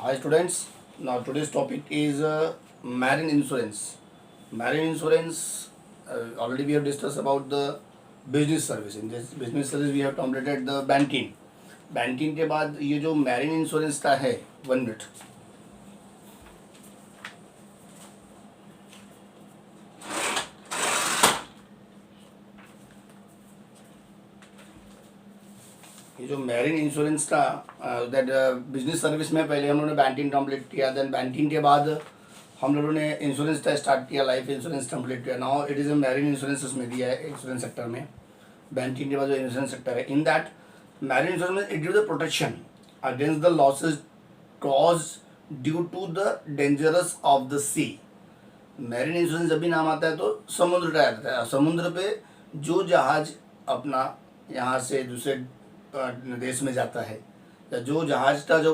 Hi students, now today's topic is marine insurance. Marine insurance, already we have discussed about the business service. In this business service we have completed the banking. Banking के बाद ये जो marine insurance का है 1 minute ये जो marine insurance का that business service में पहले हम लोगों ने बैंकिंग कंप्लीट किया, देन बैंकिंग के बाद हम लोगों ने इंश्योरेंस का स्टार्ट किया, लाइफ इंश्योरेंस कंप्लीट किया. Now it is a marine insurance उसमें दिया है इंश्योरेंस सेक्टर में. बैंकिंग के बाद जो इंश्योरेंस सेक्टर है, in that marine insurance it gives the protection against the losses cause due to the dangerous of the sea. Marine insurance जब भी नाम आता है तो समुद्र का आता है. समुद्र पे जो जहाज अपना यहाँ से दूसरे देश में जाता है या जो जहाज का जो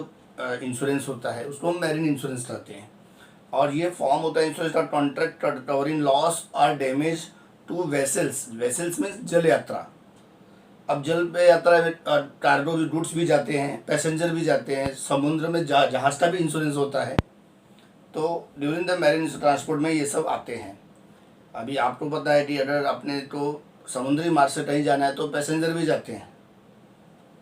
इंश्योरेंस होता है उसको हम मैरिन इंश्योरेंस कहते हैं. और ये फॉर्म होता है इंश्योरेंस का कॉन्ट्रैक्ट कवरिंग लॉस और डैमेज टू वेसल्स. वेसल्स में जल यात्रा. अब जल पे यात्रा में कार्गो भी गुड्स भी जाते हैं, पैसेंजर भी जाते हैं, समुद्र में जहाज का भी इंश्योरेंस होता है. तो ड्यूरिंग द मैरिन ट्रांसपोर्ट में ये सब आते हैं. अभी आपको पता है कि अगर अपने को समुद्री मार्ग से कहीं जाना है तो पैसेंजर भी जाते हैं,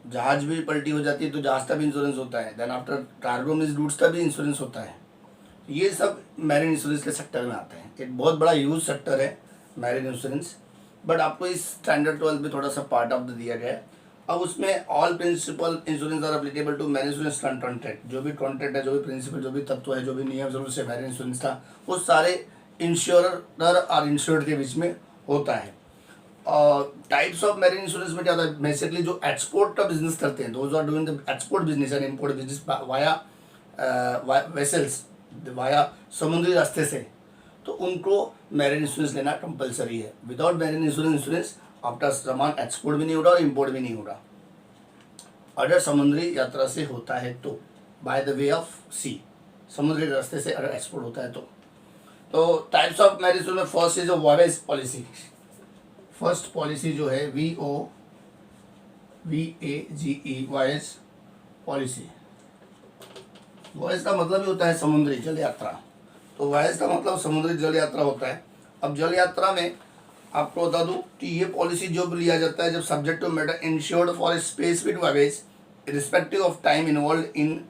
जहाज भी पलटी हो जाती है तो जहाज का भी इंश्योरेंस होता है. देन आफ्टर कार्गो में गुड्स का भी इंश्योरेंस होता है. ये सब मैरिन इंश्योरेंस के सेक्टर में आते हैं. एक बहुत बड़ा यूज सेक्टर है मैरिन इंश्योरेंस. बट आपको इस स्टैंडर्ड 12 में थोड़ा सा पार्ट ऑफ द दिया गया है. अब उसमें all principle insurance are applicable to marine insurance contract. जो भी कॉन्ट्रैक्ट है, जो भी प्रिंसिपल, जो भी तत्व है, जो भी नियम जरूर से मैरिन इंश्योरेंस का, वो सारे इंश्योरर और इंश्योर्ड के बीच में होता है. टाइप्स ऑफ मैरिन इंश्योरेंस में क्या होता है, बेसिकली जो एक्सपोर्ट का बिजनेस करते हैं, those are doing the export business and import business via vessels, via समुद्री रास्ते से, तो उनको मैरिन इंश्योरेंस लेना कंपलसरी है. विदाउट मैरिन इंश्योरेंस आपका सामान एक्सपोर्ट भी नहीं होगा और इम्पोर्ट भी नहीं होगा अगर समुद्री यात्रा से होता है तो, बाय द वे ऑफ सी, समुद्री रास्ते से अगर एक्सपोर्ट होता है तो टाइप्स ऑफ मैरिन इंश्योरेंस में first is voyage policy. First policy जो है VOYAGE वॉयज पॉलिसी. वॉयज का मतलब ही होता है समुद्री जल यात्रा. तो वॉयज का मतलब समुद्री जल यात्रा होता है. अब जल यात्रा में आपको बता दूं कि ये पॉलिसी जो भी लिया जाता है जब subject to matter insured for specific voyage respective of time involve in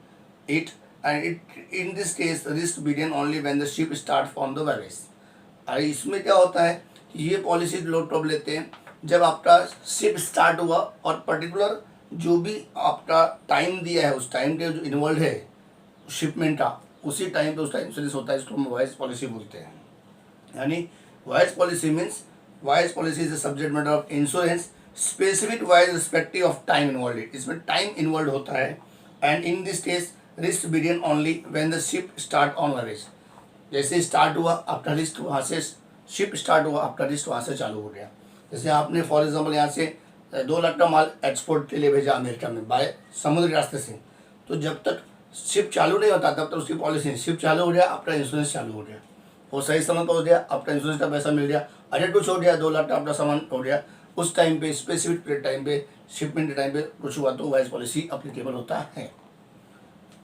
it and it in this case risk begin only when the ship start from the voyage. अरे इसमें क्या होता है, ये पॉलिसी लोग तब लेते हैं जब आपका शिप स्टार्ट हुआ और पर्टिकुलर जो भी आपका टाइम दिया है उस टाइम के जो इन्वॉल्व है शिपमेंट का, उसी टाइम पे उसका इंश्योरेंस होता है. इसको हम वॉयज पॉलिसी बोलते हैं. यानी voyage policy means voyage policy is the subject matter of insurance specific voyage respective of time involve. इसमें टाइम इन्वॉल्व होता है and in this case risk begin only when the ship start on voyage. जैसे start हुआ आपका risk, वहाँ से ship start हुआ आपका रिस्क वहाँ से चालू हो गया. जैसे आपने फॉर एग्जांपल यहाँ से 2 लाख का माल एक्सपोर्ट के लिए भेजा अमेरिका में बाय समुद्री रास्ते से, तो जब तक शिप चालू नहीं होता तब तक उसकी पॉलिसी, शिप चालू हो गया आपका इंश्योरेंस चालू हो गया, वो सही समय पहुँच गया आपका इंश्योरेंस का पैसा मिल गया. अरे कुछ हो गया 2 लाख का आपका सामान हो गया, उस टाइम पे स्पेसिफिक टाइम पे शिपमेंट के टाइम पे कुछ हुआ तो वाइज पॉलिसी अप्लीकेबल होता है.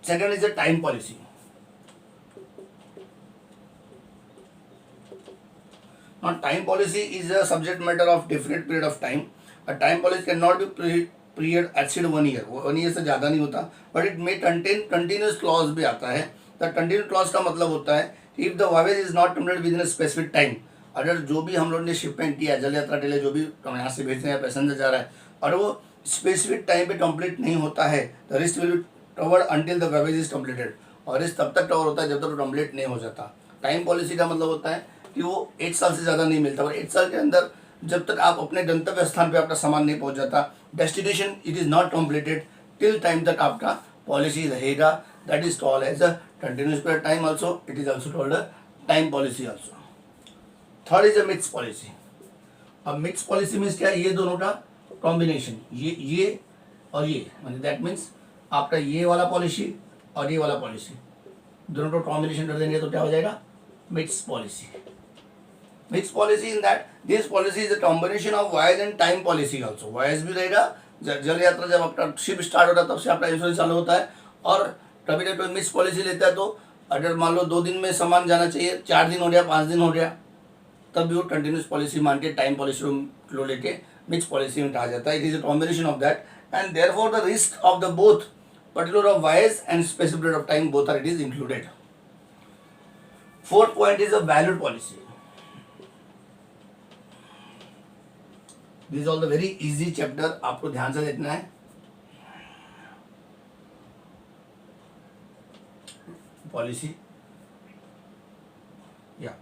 Second is the time policy. Now, time policy is a subject matter of definite period of time. A time policy cannot be period exceed 1 year. 1 year से ज़्यादा नहीं होता, but it may contain continuous clause भी आता है. The continuous clause का मतलब होता है if the voyage is not completed within a specific time. अगर जो भी हम लोग ने शिपमेंट किया जल यात्रा के लिए, जो भी यहाँ से भेज रहे हैं पैसेंजर जा रहा है और वो स्पेसिफिक टाइम पे कंप्लीट नहीं होता है, the risk will be covered until the voyage is completed. और रिस्क तब तक कवर होता है जब तक कंप्लीट नहीं हो जाता. टाइम पॉलिसी का मतलब होता है कि वो 1 साल से ज़्यादा नहीं मिलता, और 1 साल के अंदर जब तक आप अपने गंतव्य स्थान पे आपका सामान नहीं पहुंच जाता, destination it is not completed till time तक आपका पॉलिसी रहेगा. That is called as a continuous period time also. It is also called a time policy also. Third is a mix policy. अब मिक्स पॉलिसी मीन्स क्या है, ये दोनों का combination, ये और ये, मतलब दैट मीन्स आपका ये वाला पॉलिसी और ये वाला पॉलिसी दोनों को कॉम्बिनेशन कर देंगे तो क्या हो जाएगा, mix policy. Mixed policy in that this policy is a combination of voyage and time policy also. voyage भी रहेगा, जल यात्रा जब आपका शिप स्टार्ट होता है तब से आपका इंश्योरेंस चालू होता है, और कभी कभी कोई मिक्स पॉलिसी लेता है, तो अगर मान लो 2 दिन में सामान जाना चाहिए, 4 दिन हो गया, 5 दिन हो गया, तब भी वो कंटिन्यूस पॉलिसी मान के टाइम पॉलिसी लो लेके मिक्स पॉलिसी में कहा जाता है. It is a combination of that and therefore the risk of the both particular of wise and specific period of time both are it is included. Fourth point is a valued policy. This is all the very easy chapter, आपको ध्यान से देखना है. Policy, yeah.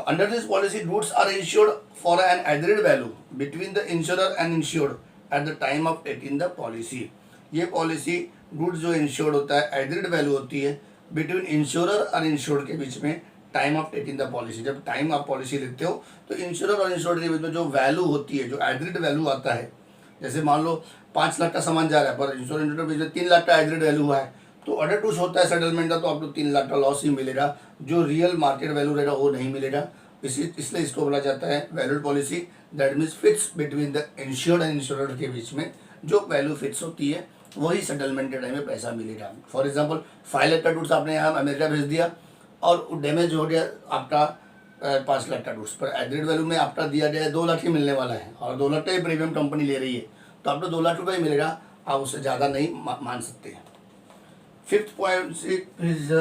Under this policy, goods are insured for an agreed value between the insurer and insured at the time of taking the policy. ये policy goods जो insured होता है agreed value होती है बिटवीन इंश्योरर और insured के बीच में time of taking the policy. जब टाइम आप पॉलिसी लेते हो तो इंश्योरर और इंश्योर्ड के बीच में जो वैल्यू होती है, जो एग्रीड वैल्यू आता है, जैसे मान लो 5 लाख का सामान जा रहा है पर इंश्योर के बीच में 3 लाख का एग्रीड वैल्यू हुआ है, तो अगर कुछ होता है सेटलमेंट का तो आपको 3 लाख का लॉस ही मिलेगा, जो रियल मार्केट वैल्यू रहेगा वो नहीं मिलेगा. इसलिए इसको बोला जाता है valued policy. That means fix between the insured and insurer के बीच में जो वैल्यू फिक्स होती है वही सेटलमेंट के टाइम में पैसा मिलेगा. फॉर एग्जांपल 5 लाख का गुड्स आपने यहाँ अमेरिका भेज दिया और डैमेज हो गया आपका 5 लाख का गुड्स, पर एग्रीड वैल्यू में आपका दिया गया है 2 लाख ही मिलने वाला है और 2 लाख का ही प्रीमियम कंपनी ले रही है, तो आपको 2 लाख रुपये ही मिलेगा, आप उससे ज़्यादा नहीं मान सकते. Fifth point is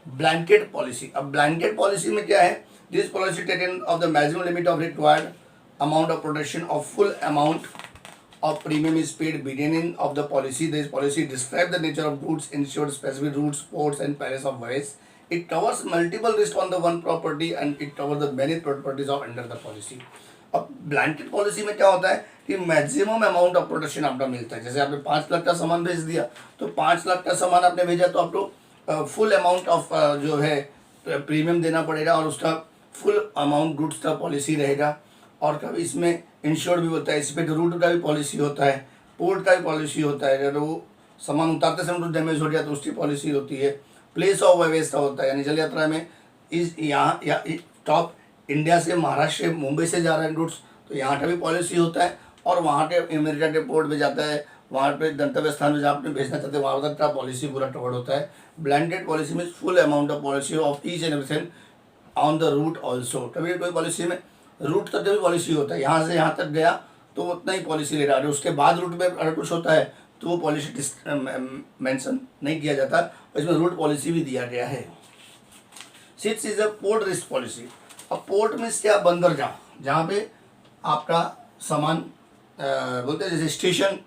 blanket policy. अब ब्लैंकेट पॉलिसी में क्या है, this policy taken of the maximum limit of required amount of protection of full amount of premium is paid beginning of the policy. This policy describes the nature of goods insured, specific routes, ports and perils of voyage. It covers multiple risks on the one property and it covers the many properties of under the policy. अब blanket policy में क्या होता है कि maximum amount of protection आपका मिलता है. जैसे आपने 5 लाख का सामान भेज दिया तो 5 लाख का सामान आपने भेजा तो आपको फुल अमाउंट ऑफ जो है प्रीमियम देना पड़ेगा और उसका फुल अमाउंट गुड्स का पॉलिसी रहेगा. और कभी इसमें इंश्योर्ड भी होता है, इस पर रूट का भी पॉलिसी होता है, पोर्ट का भी पॉलिसी होता है, अगर वो सामान उतारते समय कुछ डैमेज हो गया तो उसकी पॉलिसी होती है. प्लेस ऑफ वेवेज का होता है, यानी जल यात्रा में इस यहाँ या टॉप इंडिया से महाराष्ट्र मुंबई से जा रहे हैं गुड्स तो यहाँ का भी पॉलिसी होता है और वहाँ के अमेरिका के पोर्ट में जाता है, वहाँ पे गंतव्य स्थान में जहाँ आपने भेजना चाहते हैं वहाँ तक का पॉलिसी पूरा कवर्ड होता है. ब्लैंकेट पॉलिसी में full amount of policy of each and everything on the route also. कभी कोई पॉलिसी में रूट तक भी पॉलिसी होता है, यहाँ से यहाँ तक गया तो उतना ही पॉलिसी ले रहा है, उसके बाद रूट में अगर कुछ होता है तो वो पॉलिसी मेंशन नहीं किया जाता, इसमें रूट पॉलिसी भी दिया गया है. Six is a port risk policy. अब पोर्ट में क्या, बंदरगाह, जहाँ पे आपका सामान बोलते हैं, जैसे स्टेशन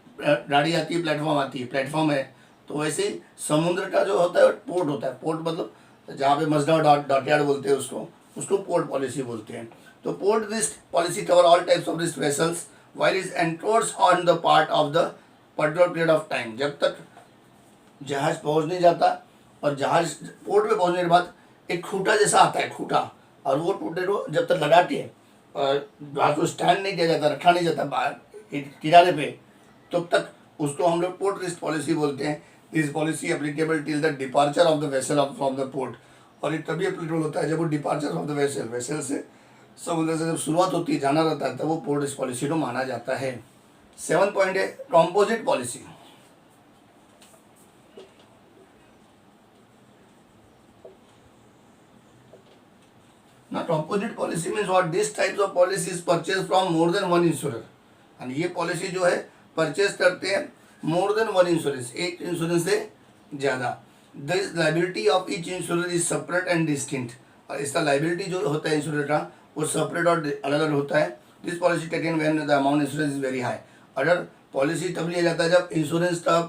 गाड़ी आती है, प्लेटफॉर्म आती है, प्लेटफॉर्म है, तो वैसे ही समुद्र का जो होता है पोर्ट होता है. पोर्ट मतलब जहाँ पे मजदा डॉकयार्ड बोलते हैं उसको पोर्ट पॉलिसी बोलते हैं. तो port risk policy cover all types of risk vessels while is enters on the part of the particular period of time. जब तक जहाज पहुंच नहीं जाता और जहाज पोर्ट पे पहुंचने के बाद एक खूटा जैसा आता है, खूटा, और वो खूटे को जब तक लगाते हैं और जहाज को स्टैंड नहीं किया जाता, रखा नहीं जाता बाहर किनारे पे, तब तक उसको हम लोग पोर्ट रिस्क पॉलिसी बोलते हैं. This policy applicable till the departure of the vessel from the port. और ये तभी एप्लीकेबल होता है जब वो डिपार्चर ऑफ द वेसल से समुद्र से जब शुरुआत होती है, जाना रहता है, तब वो पोर्ट रिस्क पॉलिसी को माना जाता है. 7 पॉइंट है कंपोजिट पॉलिसी. ना composite policy means what, this types of policy is purchase from more than one insurer. And ये पॉलिसी जो है परचेज करते हैं मोर देन वन इंश्योरेंस, एक इंश्योरेंस से ज़्यादा. This liability of each insurer is separate and distinct. और इसका लाइबिलिटी जो होता है इंश्योरर का वो सेपरेट और अलग अलग होता है. This policy taken when the amount insurance is very high. अगर पॉलिसी तब लिया जाता है जब इंश्योरेंस का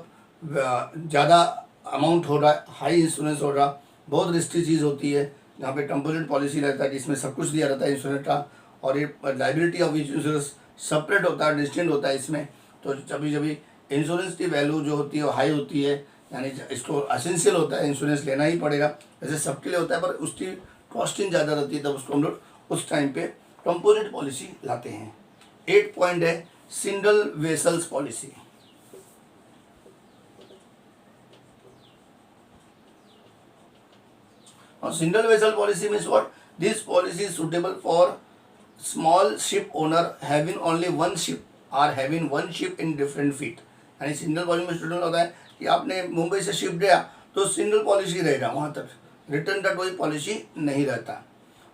ज़्यादा अमाउंट हो रहा है, हाई इंश्योरेंस हो रहा, बहुत रिस्की चीज़ होती है, जहाँ पे कंपोजिट पॉलिसी रहता है जिसमें सब कुछ दिया रहता है इंश्योरेंस का, और ये लाइबिलिटी ऑफ इंश्योरेंस सेपरेट होता है, डिस्टिंक्ट होता है इसमें. तो कभी कभी इंश्योरेंस की वैल्यू जो होती है वो हाई होती है, यानी इसको असेंशियल होता है, इंश्योरेंस लेना ही पड़ेगा, वैसे सबके लिए होता है, पर उसकी कॉस्टिंग ज़्यादा रहती है, तब उसको हम लोग उस टाइम पे कंपोजिट पॉलिसी लाते हैं. 8 पॉइंट है सिंगल वेसल्स पॉलिसी. और single vessel policy means what, this policy is suitable for small ship owner having only one ship or having one ship in different feet, यानी single policy में student होता है कि आपने मुंबई से shift गया तो सिंगल पॉलिसी रहेगा वहाँ तक, रिटर्न का कोई पॉलिसी नहीं रहता।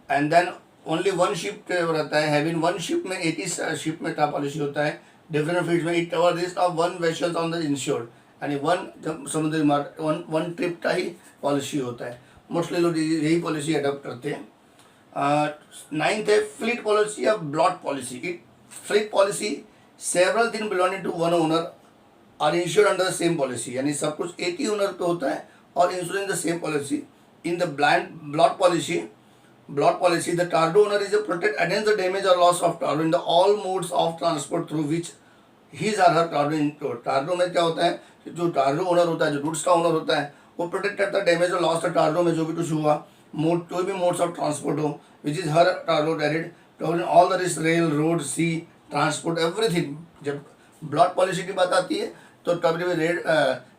And then only one ship रहता है, हैविंग वन शिप में 80 शिप में का पॉलिसी होता है, डिफरेंट फील्ड में it cover this of one vessels on the insured, यानी वन समुद्री मार्ग वन ट्रिप का ही पॉलिसी होता है। मोस्टली लोग यही पॉलिसी अडॉप्ट करते हैं। 9th है फ्लीट पॉलिसी या blot policy. It fleet policy several thing belonging to one owner are insured under the same policy, यानी सब कुछ एक ही ओनर पे होता है और insurance the same policy. In the blot policy the cargo owner is protect against the damage और loss of cargo in the all modes of transport through which his or her cargo include. Cargo में क्या होता है, जो cargo owner होता है, जो goods का ओनर होता है, वो प्रोटेक्ट करता है डैमेज और लॉस ऑफ कार्गो में जो भी कुछ हुआ, मोड कोई भी मोड्स ऑफ ट्रांसपोर्ट हो, which is her cargo credit covering all the risk, rail, road, sea transport, everything. जब ब्लॉट पॉलिसी की बात आती है तो कभी भी रेड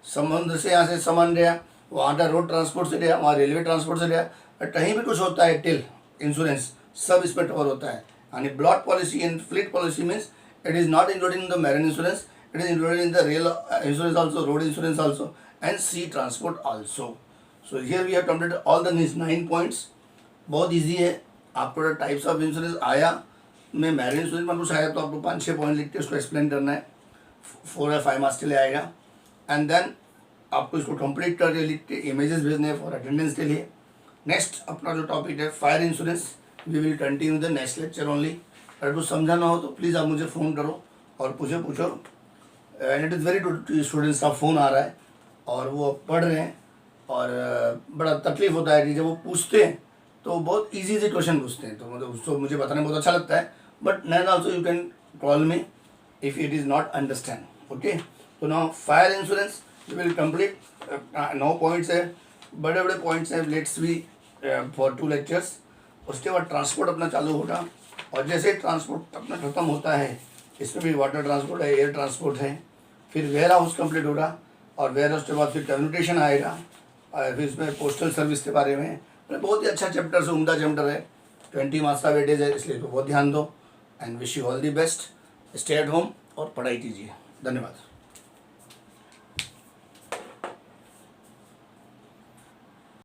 समुद्र से यहाँ से सामान गया, वहाँ का रोड ट्रांसपोर्ट से गया, वहाँ रेलवे ट्रांसपोर्ट से गया, कहीं भी कुछ होता है टिल इंश्योरेंस सब इसमें कवर होता है। यानी blot policy and fleet policy means it is not included in the marine insurance, it is included in the rail insurance also, road insurance also, and sea transport also. So here we have completed all the 9 points. बहुत easy है। आपको types of insurance आया, मैं marine insurance में कुछ आया तो आपको 5-6 पॉइंट लिख के उसको एक्सप्लेन करना है, 4 या 5 मार्क्स के लिए आएगा। एंड देन आपको इसको कंप्लीट करके लिख के इमेजेस भेजने हैं फॉर अटेंडेंस के लिए। नेक्स्ट अपना जो टॉपिक है fire insurance, we will continue the next lecture only. अगर कुछ समझाना हो तो प्लीज़ आप मुझे फ़ोन करो और पूछो। And it is very good, students का फ़ोन आ रहा है और वो पढ़ रहे हैं और बड़ा तकलीफ़ होता है कि जब वो पूछते हैं तो बहुत इजी क्वेश्चन पूछते हैं, तो मतलब उसको मुझे बताने में बहुत अच्छा लगता है। But then also you can call me if it is not understand. Okay, तो now fire insurance will complete 9 points है, बड़े बड़े पॉइंट्स हैं, लेट्स बी फॉर 2 लेक्चर्स। उसके बाद ट्रांसपोर्ट अपना चालू होगा और जैसे ट्रांसपोर्ट अपना ख़त्म होता है, इसमें भी वाटर ट्रांसपोर्ट है, एयर ट्रांसपोर्ट है, फिर वेयर हाउस कम्प्लीट होगा और वेयर हाउस के बाद फिर कम्युनिकेशन आएगा और फिर इसमें पोस्टल सर्विस के बारे में बहुत ही अच्छा चैप्टर से उम्दा चैप्टर है। 20 मार्क्स का वेटेज है, इसलिए तो बहुत ध्यान दो। And wish you all the best. Stay at home और पढ़ाई कीजिए। धन्यवाद।